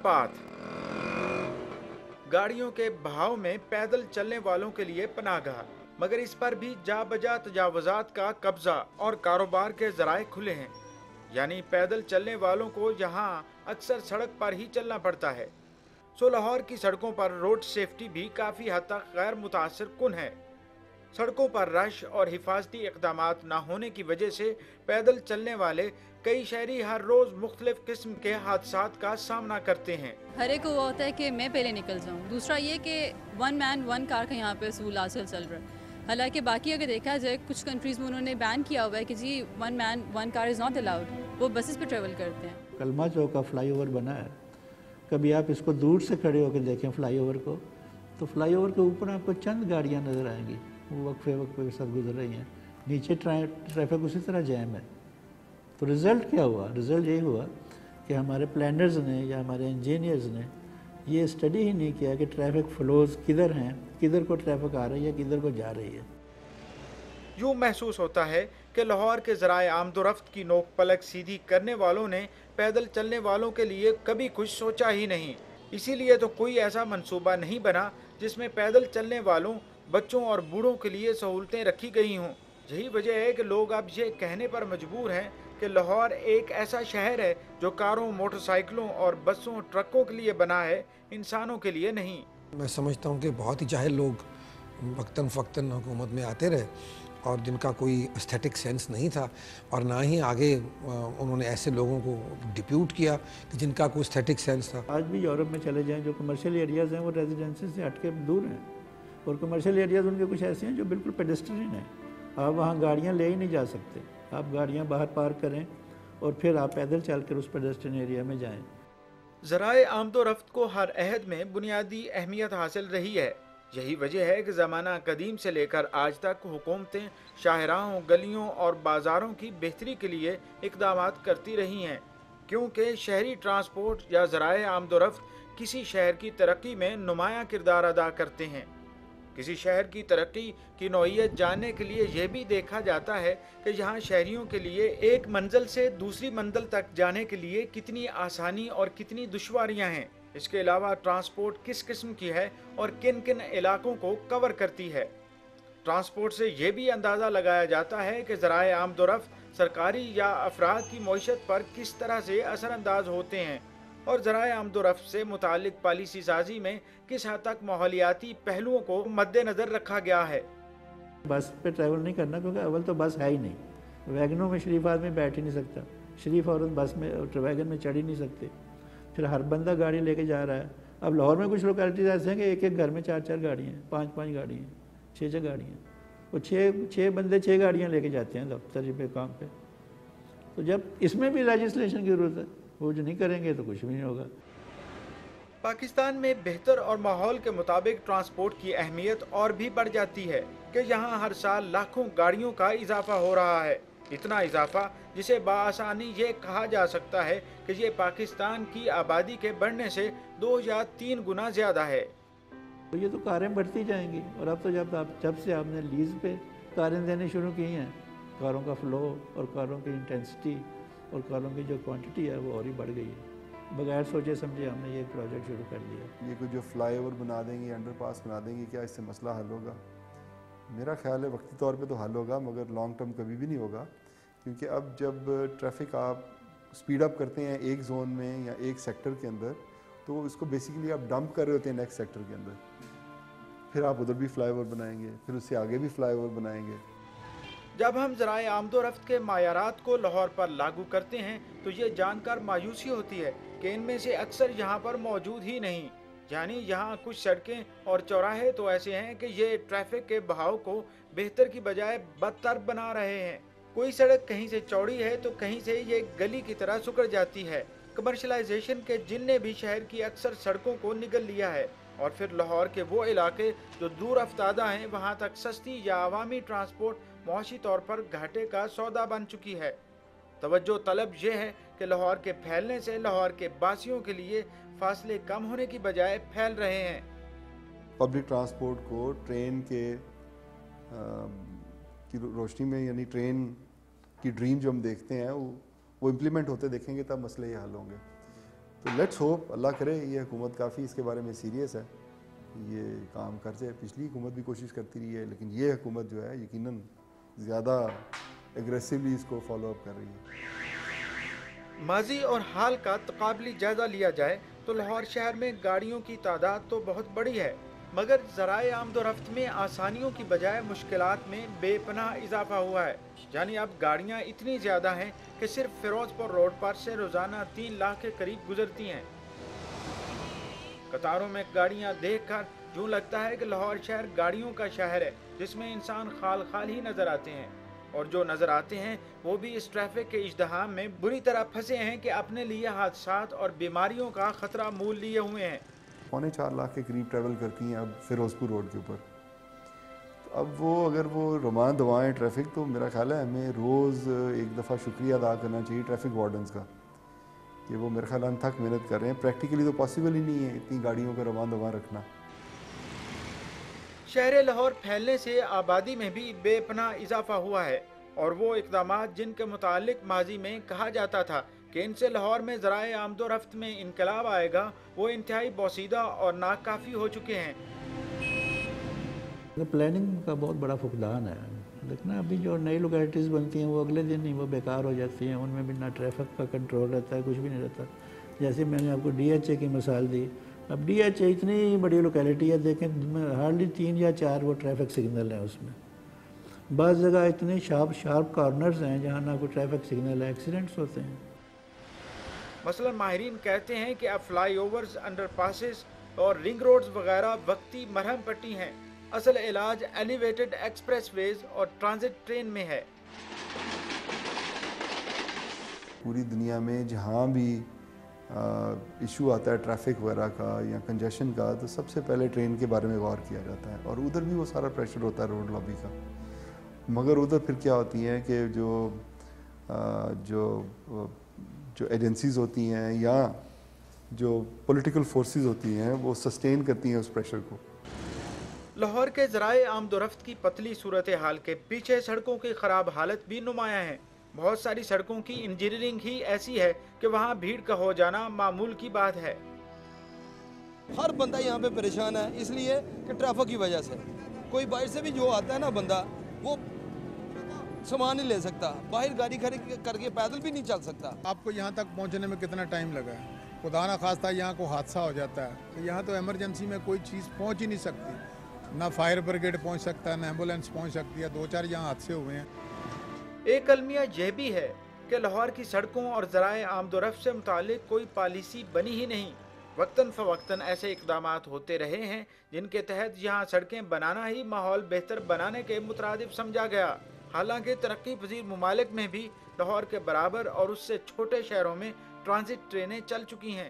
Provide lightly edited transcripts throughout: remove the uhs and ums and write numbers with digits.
Footpath. गाड़ियों के बहाव में पैदल चलने वालों के लिए पनाहगाह, मगर इस पर भी जा बजा तजावुजात का कब्जा और कारोबार के जराए खुले हैं। यानी पैदल चलने वालों को यहाँ अक्सर सड़क पर ही चलना पड़ता है। सो लाहौर की सड़कों पर रोड सेफ्टी भी काफ़ी हद तक गैर मुतासर कुन है। सड़कों पर रश और हिफाजती इक़दामात न होने की वजह से पैदल चलने वाले कई शहरी हर रोज़ मुख्तलिफ किस्म के हादसात का सामना करते हैं। हर एक को वो होता है कि मैं पहले निकल जाऊँ। दूसरा ये कि वन मैन वन कार का यहाँ पे असूल आजकल चल रहा है। हालांकि बाकी अगर देखा जाए कुछ कंट्रीज़ में उन्होंने बैन किया हुआ है कि जी one man one car is not allowed, वो बसेस पे ट्रेवल करते हैं। कलमा चौक का फ्लाईओवर बना है, कभी आप इसको दूर से खड़े होकर देखें फ्लाईओवर को, तो फ्लाईओवर के ऊपर आपको चंद गाड़ियाँ नज़र आएंगी, वो वक्फे के साथ गुजर रही हैं। नीचे ट्रैफिक उसी तरह जैम है। तो रिज़ल्ट क्या हुआ? रिज़ल्ट यही हुआ कि हमारे प्लानर्स ने या हमारे इंजीनियर्स ने ये स्टडी ही नहीं किया कि ट्रैफिक फ्लोज किधर हैं, किधर को ट्रैफिक आ रही है, किधर को जा रही है। यूँ महसूस होता है कि लाहौर के ज़राए आमदोरफ्त की नोक पलक सीधी करने वालों ने पैदल चलने वालों के लिए कभी कुछ सोचा ही नहीं। इसीलिए तो कोई ऐसा मंसूबा नहीं बना जिसमें पैदल चलने वालों, बच्चों और बूढ़ों के लिए सहूलतें रखी गई हों। यही वजह है कि लोग अब ये कहने पर मजबूर हैं कि लाहौर एक ऐसा शहर है जो कारों, मोटरसाइकिलों और बसों, ट्रकों के लिए बना है, इंसानों के लिए नहीं। मैं समझता हूँ कि बहुत ही जाहिल लोग वक्तन फ़क्तन हुकूमत में आते रहे और जिनका कोई एस्थेटिक सेंस नहीं था, और ना ही आगे उन्होंने ऐसे लोगों को डिप्यूट किया कि जिनका कोई एस्थेटिक सेंस था। आज भी यूरोप में चले जाएं, जो कमर्शियल एरियाज़ हैं वो रेजिडेंसी से हट के दूर हैं, और कमर्शियल एरियाज़ उनके कुछ ऐसे हैं जो बिल्कुल पेडेस्ट्रियन हैं। आप वहाँ गाड़ियाँ ले ही नहीं जा सकते। आप गाड़ियाँ बाहर पार्क करें और फिर आप पैदल चल कर उस पेडेस्ट्रियन एरिया में जाएँ। ज़राए आमदोरफ्त को हर अहद में बुनियादी अहमियत हासिल रही है। यही वजह है कि ज़माना कदीम से लेकर आज तक हुकूमतें शाहराहों, गलियों और बाज़ारों की बेहतरी के लिए इक़दामात करती रही हैं, क्योंकि शहरी ट्रांसपोर्ट या ज़राए आमदोरफ्त किसी शहर की तरक्की में नुमायाँ किरदार अदा करते हैं। किसी शहर की तरक्की की नौइयत जानने के लिए यह भी देखा जाता है कि यहाँ शहरियों के लिए एक मंजिल से दूसरी मंजिल तक जाने के लिए कितनी आसानी और कितनी दुश्वारियाँ हैं। इसके अलावा ट्रांसपोर्ट किस किस्म की है और किन किन इलाकों को कवर करती है। ट्रांसपोर्ट से ये भी अंदाज़ा लगाया जाता है कि ज़राए आमदोरफ्त सरकारी या अफराद की मईशत पर किस तरह से असरअंदाज होते हैं और ज़राए आमदोरफ्त से मुतालिक पॉलिसी साजी में किस हद तक माहौलियाती पहलुओं को मद्देनज़र रखा गया है। बस पे ट्रैवल नहीं करना, क्योंकि अव्वल तो बस है ही नहीं। वैगनों में शरीफ आदमी बैठ ही नहीं सकता, शरीफ औरत बस में वैगन में चढ़ ही नहीं सकते। फिर हर बंदा गाड़ी लेके जा रहा है। अब लाहौर में कुछ लोकेलिटीज़ ऐसे हैं कि एक एक घर में 4-4 गाड़ियाँ हैं, 5-5 गाड़ियाँ हैं, 6-6 गाड़ियाँ हैं। वो 6 बंदे 6 गाड़ियाँ लेके जाते हैं दफ्तर पे, काम पे। तो जब इसमें भी लेजिस्लेशन की ज़रूरत है, वो जो नहीं करेंगे तो कुछ भी नहीं होगा। पाकिस्तान में बेहतर और माहौल के मुताबिक ट्रांसपोर्ट की अहमियत और भी बढ़ जाती है कि यहाँ हर साल लाखों गाड़ियों का इजाफा हो रहा है। इतना इजाफा जिसे बाआसानी ये कहा जा सकता है कि ये पाकिस्तान की आबादी के बढ़ने से 2 या 3 गुना ज़्यादा है। तो ये तो कारें बढ़ती जाएंगी, और अब तो जब से आपने लीज पे कारें देने शुरू की हैं, कारों का फ्लो और कारों की इंटेंसिटी और कारों की जो क्वांटिटी है वो और ही बढ़ गई है। बगैर सोचे समझे हमने ये प्रोजेक्ट शुरू कर दिया। ये कुछ जो फ्लाईओवर बना देंगे, अंडरपास बना देंगे, क्या इससे मसला हल होगा? मेरा ख्याल है वक्ती तौर पे तो हल होगा, मगर लॉन्ग टर्म कभी भी नहीं होगा, क्योंकि अब जब ट्रैफिक आप स्पीड अप करते हैं एक जोन में या एक सेक्टर के अंदर, तो इसको बेसिकली आप डंप कर रहे होते हैं नेक्स्ट सेक्टर के अंदर। फिर आप उधर भी फ्लाईओवर बनाएंगे, फिर उससे आगे भी फ्लाईओवर बनाएंगे। जब हम ज़राए आमदोरफ्त के मायारात को लाहौर पर लागू करते हैं तो ये जानकर मायूसी होती है कि इनमें से अक्सर यहाँ पर मौजूद ही नहीं। यानी यहाँ कुछ सड़कें और चौराहे तो ऐसे हैं कि ये ट्रैफिक के बहाव को बेहतर की बजाय बदतर बना रहे हैं। कोई सड़क कहीं से चौड़ी है तो कहीं से ये गली की तरह सुकड़ जाती है। कमर्शलाइजेशन के जिनने भी शहर की अक्सर सड़कों को निगल लिया है, और फिर लाहौर के वो इलाके जो दूर अफ्तादा हैं, वहाँ तक सस्ती या अवामी ट्रांसपोर्ट मुआशी तौर पर घाटे का सौदा बन चुकी है। तवज्जो तलब ये है कि लाहौर के फैलने से लाहौर के बासियों के लिए फासले कम होने की बजाय फैल रहे हैं। पब्लिक ट्रांसपोर्ट को ट्रेन के की रोशनी में, यानी ट्रेन की ड्रीम जो हम देखते हैं वो इम्प्लीमेंट होते देखेंगे, तब मसले ये हल होंगे। تو لیٹس ہوپ اللہ کرے یہ حکومت کافی اس کے بارے میں سیریس ہے، یہ کام کر جائے. پچھلی حکومت بھی کوشش کرتی رہی ہے، لیکن یہ حکومت جو ہے یقیناً زیادہ ایگریسولی اس کو فالو اپ کر رہی ہے. ماضی اور حال کا تقابلی جائزہ لیا جائے تو لاہور شہر میں گاڑیوں کی تعداد تو بہت بڑی ہے، مگر ذرائع آمد و رفت میں آسانیوں کی بجائے مشکلات میں بے پناہ اضافہ ہوا ہے. یعنی اب گاڑیاں اتنی زیادہ ہیں کہ صرف فیروز پور روڈ پر سے روزانہ 3 لاکھ کے قریب گزرتی ہیں. قطاروں میں گاڑیاں دیکھ کر یوں لگتا ہے کہ لاہور شہر گاڑیوں کا شہر ہے جس میں انسان خال خال ہی نظر آتے ہیں، اور جو نظر آتے ہیں وہ بھی اس ٹریفک کے ازدحام میں بری طرح پھنسے ہیں کہ اپنے لیے حادثات اور بیماریوں کا خطرہ مول لیے ہوئے ہیں. 4.25 لاکھ کے قریب ٹریول کرتی ہیں اب فیروز پور روڈ کے اوپر. اب وہ اگر وہ رواں دوائیں ٹریفک، تو میرا خیال ہے ہمیں روز ایک دفعہ شکریہ ادا کرنا چاہیے ٹریفک وارڈنز کا کہ وہ میرے خیال انتھک محنت کر رہے ہیں. پریکٹیکلی تو پاسبل ہی نہیں ہے اتنی گاڑیوں کا رواں دواں رکھنا. شہر لاہور پھیلنے سے آبادی میں بھی بے پناہ اضافہ ہوا ہے، اور وہ اقدامات جن کے متعلق ماضی میں کہا جاتا تھا کہ ان سے لاہور میں ذرائع آمد و رفت میں انقلاب آئے گا، وہ انتہائی بوسیدہ اور ناکافی ہو چکے ہیں. پلاننگ کا بہت بڑا فقدان ہے. لیکن ابھی جو نئی لوکیلٹیز بنتی ہیں وہ اگلے دن ہی وہ بیکار ہو جاتی ہیں، ان میں بھی نہ ٹریفک کا کنٹرول رہتا ہے، کچھ بھی نہیں رہتا. جیسے میں نے آپ کو ڈی ایچ اے کی مثال دی. اب ڈی ایچ اے اتنی بڑی لوکیلٹی ہے، دیکھیں ہارڈلی 3 یا 4 وہ ٹریفک سگنل ہیں اس میں. بعض جگہ اتنے شارپ کارنرز ہیں جہاں نہ کوئی ٹریفک سگنل ہے، ایکسیڈنٹس ہوتے ہیں. مثلا ماہرین کہتے ہیں کہ اب فلائی اوورز، انڈر پاسز اور رنگ روڈز وغیرہ وقتی مرہم پٹی ہیں. اصل علاج ایلیویٹڈ ایکسپریس ویز اور ٹرانزٹ ٹرین میں ہے. پوری دنیا میں جہاں بھی ایشو آتا ہے ٹریفک وغیرہ کا یا کنجیشن کا، تو سب سے پہلے ٹرین کے بارے میں غور کیا جاتا ہے، اور ادھر بھی وہ سارا پریشر ہوتا ہے روڈ لابی کا. مگر ادھر پھر کیا ہوتی ہیں کہ جو ایجنسیز ہوتی ہیں یا جو پولیٹیکل فورسز ہوتی ہیں وہ سسٹین کرتی ہیں اس پریشر کو. لاہور کے ذرائع آمد و رفت کی پتلی صورتحال کے پیچھے سڑکوں کی خراب حالت بھی نمایاں ہے. بہت ساری سڑکوں کی انجینئرنگ ہی ایسی ہے کہ وہاں بھیڑ کا ہو جانا معمول کی بات ہے. ہر بندہ یہاں پہ پریشان ہے اس لیے کہ ٹریفک کی وجہ سے. کوئی باہر سے بھی جو آتا ہے نا بندہ، وہ سامان نہیں لے سکتا، باہر گاڑی کھڑی کر کے پیدل بھی نہیں چل سکتا. آپ کو یہاں تک پہنچنے میں کتنا ٹائم لگا ہے؟ خدا نہ خواستہ یہاں کو حادثہ ہو جاتا ہے تو یہاں تو ایمرجنسی میں کوئی چیز پہنچ ہی نہیں سکتی. نہ فائر بریگیڈ پہنچ سکتا ہے، نہ ایمبولینس پہنچ سکتی ہے. 2-4 یہاں حادثے ہوئے ہیں. ایک المیہ یہ بھی ہے کہ لاہور کی سڑکوں اور ذرائع آمد و رفت سے متعلق کوئی پالیسی بنی ہی نہیں. وقتاً فوقتاً ایسے اقدامات ہوتے رہے ہیں جن کے تحت یہاں سڑکیں بنانا ہی ماحول بہتر بنانے کے مترادف سمجھا گیا. حالانکہ ترقی پذیر ممالک میں بھی لاہور کے برابر اور اس سے چھوٹے شہروں میں ٹرانزٹ ٹرینیں چل چکی ہیں.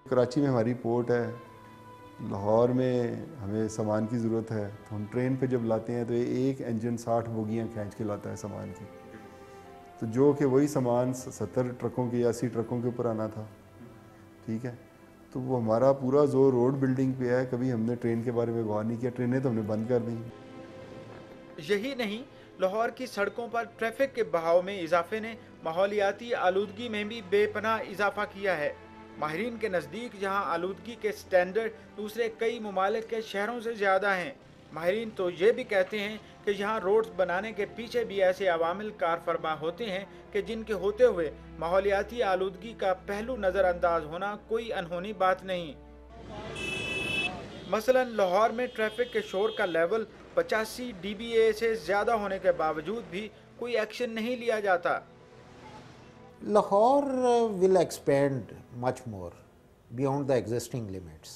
کراچی میں ہماری پورٹ ہے، لاہور میں ہمیں سامان کی ضرورت ہے تو ہم ٹرین پہ جب لاتے ہیں تو ایک انجن 60 بوگیاں کھینچ کے لاتا ہے سامان کی. تو جو کہ وہی سامان 70 ٹرکوں کے یا 80 ٹرکوں کے اوپر آنا تھا. ٹھیک ہے، تو وہ ہمارا پورا زور روڈ بلڈنگ پہ ہے. کبھی ہم نے ٹرین کے بارے میں غور نہیں کیا. ٹرینیں تو ہم نے بند کر دیں. یہی نہیں، لاہور کی سڑکوں پر ٹریفک کے بہاؤ میں اضافے نے ماحولیاتی آلودگی میں بھی بے پناہ اضافہ کیا ہے. ماہرین کے نزدیک یہاں آلودگی کے سٹینڈرڈ دوسرے کئی ممالک کے شہروں سے زیادہ ہیں. ماہرین تو یہ بھی کہتے ہیں کہ یہاں روڈز بنانے کے پیچھے بھی ایسے عوامل کار فرما ہوتے ہیں کہ جن کے ہوتے ہوئے ماحولیاتی آلودگی کا پہلو نظر انداز ہونا کوئی انہونی بات نہیں. مثلا لاہور میں ٹریفک کے شور کا لیول 85 dBA سے زیادہ ہونے کے باوجود بھی کوئی ایکشن نہیں لیا جاتا. Lahore will expand much more beyond the existing limits,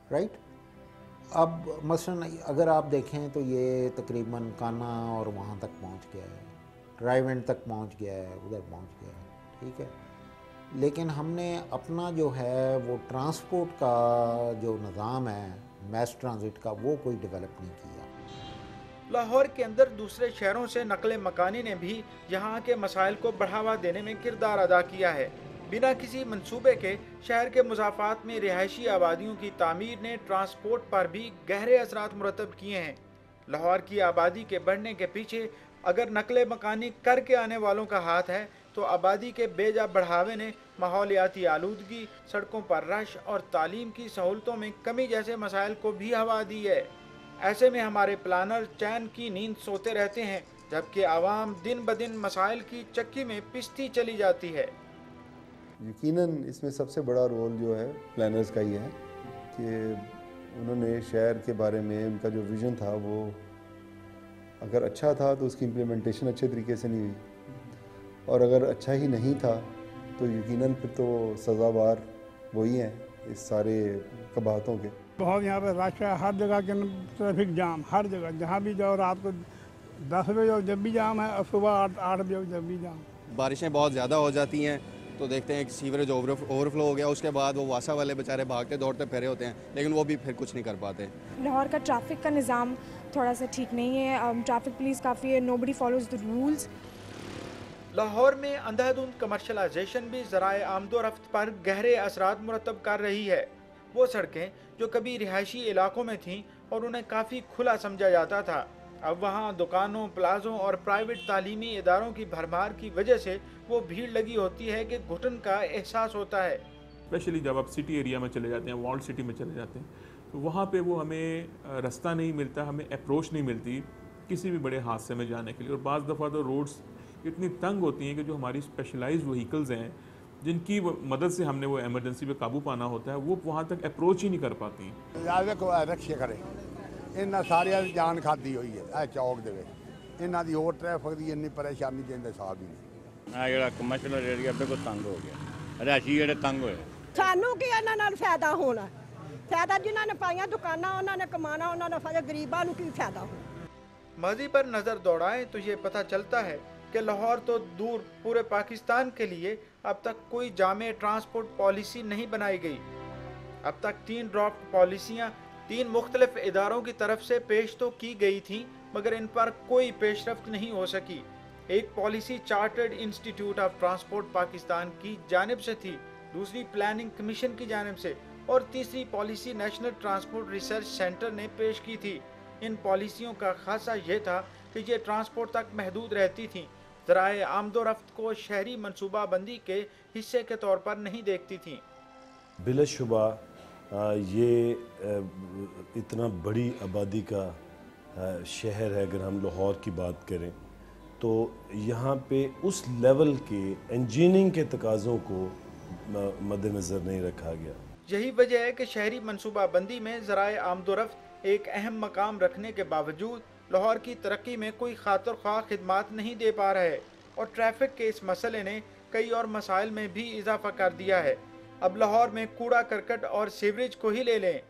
right? اب مثلا اگر آپ دیکھیں تو یہ تقریباً کانا اور وہاں تک پہنچ گیا ہے، ڈرائیو اینڈ تک پہنچ گیا ہے، ادھر پہنچ گیا ہے. ٹھیک ہے، لیکن ہم نے اپنا جو ہے وہ ٹرانسپورٹ کا جو نظام ہے میس ٹرانزٹ کا وہ کوئی ڈیولپ نہیں کیا. لاہور کے اندر دوسرے شہروں سے نقل مکانی نے بھی یہاں کے مسائل کو بڑھاوا دینے میں کردار ادا کیا ہے. بنا کسی منصوبے کے شہر کے مضافات میں رہائشی آبادیوں کی تعمیر نے ٹرانسپورٹ پر بھی گہرے اثرات مرتب کیے ہیں. لاہور کی آبادی کے بڑھنے کے پیچھے اگر نقل مکانی کر کے آنے والوں کا ہاتھ ہے तो आबादी के बेजा बढ़ावे ने माहौलियाती आलूदगी, सड़कों पर रश और तालीम की सहूलतों में कमी जैसे मसाइल को भी हवा दी है। ऐसे में हमारे प्लानर चैन की नींद सोते रहते हैं, जबकि आवाम दिन ब दिन मसाइल की चक्की में पिसती चली जाती है। यकीनन इसमें सबसे बड़ा रोल जो है प्लानर्स का ही है कि उन्होंने शहर के बारे में उनका जो विज़न था वो अगर अच्छा था तो उसकी इम्प्लीमेंटेशन अच्छे तरीके से नहीं हुई, और अगर अच्छा ही नहीं था तो यकीनन फिर तो सज़ावार वही हैं इस सारे कबाहतों के। बहुत यहाँ पे रश है, हर जगह के ट्रैफिक जाम, हर जगह जहाँ भी जाओ, रात को 10 बजे जब भी जाम है और सुबह 8 बजे जब भी जाम। बारिशें बहुत ज़्यादा हो जाती हैं तो देखते हैं कि सीवरेज ओवरफ्लो हो गया, उसके बाद वो वासा वाले बेचारे भागते दौड़ते फिरे होते हैं, लेकिन वो भी फिर कुछ नहीं कर पाते। लाहौर का ट्रैफिक का निज़ाम थोड़ा सा ठीक नहीं है, ट्रैफिक पुलिस काफ़ी है, nobody follows the rules. Lahore में अंधाधुंध कमर्शलाइजेशन भी ज़राए आमदोरफ्त पर गहरे असरात मुरतब कर रही है। वो सड़कें जो कभी रिहायशी इलाकों में थीं और उन्हें काफ़ी खुला समझा जाता था, अब वहाँ दुकानों, प्लाजों और प्राइवेट तालीमी इदारों की भरमार की वजह से वो भीड़ लगी होती है कि घुटन का एहसास होता है। स्पेशली जब आप सिटी एरिया में चले जाते हैं, वॉल्ड सिटी में चले जाते हैं, तो वहाँ पे वो हमें रास्ता नहीं मिलता, हमें अप्रोच नहीं मिलती किसी भी बड़े हादसे में जाने के लिए। और बाज़ दफ़ा तो रोड्स इतनी तंग होती हैं कि जो हमारी स्पेशलाइज्ड व्हीकल्स हैं जिनकी मदद से हमने वो एमरजेंसी पे काबू पाना होता है, वो वहाँ तक अप्रोच ही नहीं कर पाती। रक्षा करे इन्ना सारे जान खादी हुई है चौक दे विच, इन्हां दी होर ट्रैफिक दी इन्नी परेशानी देंदे साहब ही नहीं। ਜਿਹੜਾ ਕਮਰਸ਼ੀਅਲ ਏਰੀਆ ਬਿਲਕੁਲ ਤੰਗ ਹੋ ਗਿਆ, ਰਿਹਾਇਸ਼ੀ ਜਿਹੜੇ ਤੰਗ ਹੋਏ। ਸਾਨੂੰ ਕੀ ਇਹਨਾਂ ਨਾਲ ਫਾਇਦਾ ਹੋਣਾ? ਫਾਇਦਾ ਜਿਨ੍ਹਾਂ ਨੇ ਪਾਈਆਂ ਦੁਕਾਨਾਂ ਉਹਨਾਂ ਨੇ ਕਮਾਣਾ, ਉਹਨਾਂ ਦਾ ਫਾਇਦਾ ਗਰੀਬਾਂ ਨੂੰ ਕੀ ਫਾਇਦਾ ਹੋਣਾ? माजी पर नज़र दौड़ाएं तो ये पता चलता है कि लाहौर तो दूर पूरे पाकिस्तान के लिए अब तक कोई जामे ट्रांसपोर्ट पॉलिसी नहीं बनाई गई। अब तक 3 ड्राफ्ट पॉलिसियाँ 3 मुख्तलिफ इदारों की तरफ से पेश तो की गई थी, मगर इन पर कोई पेशरफ्त नहीं हो सकी। एक policy chartered institute of transport Pakistan की जानिब से थी, दूसरी प्लानिंग कमीशन की जानिब से, और तीसरी policy national transport research centre ने पेश की थी। इन पॉलिसियों का खासा ये था कि ये ट्रांसपोर्ट तक महदूद रहती थीं, ज़राए आमदोरफ्त को शहरी मनसूबाबंदी के हिस्से के तौर पर नहीं देखती थीं। बिलाशुबा ये इतना बड़ी आबादी का शहर है, अगर हम लाहौर की बात करें तो यहाँ पे उस लेवल के इंजीनियरिंग के तकाज़ों को मद्देनज़र नहीं रखा गया। यही वजह है कि शहरी मनसूबाबंदी में ज़राए आमदोरफ्त एक अहम मकाम रखने के बावजूद लाहौर की तरक्की में कोई खातिर ख्वाह खिदमात नहीं दे पा रहा है, और ट्रैफिक के इस मसले ने कई और मसाइल में भी इजाफा कर दिया है। अब लाहौर में कूड़ा करकट और सीवरेज को ही ले लें,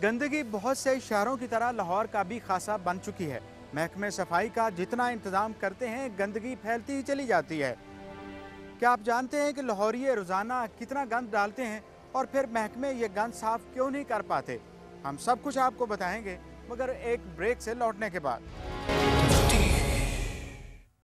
गंदगी बहुत से शहरों की तरह लाहौर का भी खासा बन चुकी है। महकमे सफाई का जितना इंतज़ाम करते हैं, गंदगी फैलती ही चली जाती है। क्या आप जानते हैं कि लाहौरिये रोज़ाना कितना गंद डालते हैं और फिर महकमे ये गंद साफ़ क्यों नहीं कर पाते? हम सब कुछ आपको बताएंगे, मगर एक ब्रेक से लौटने के बाद।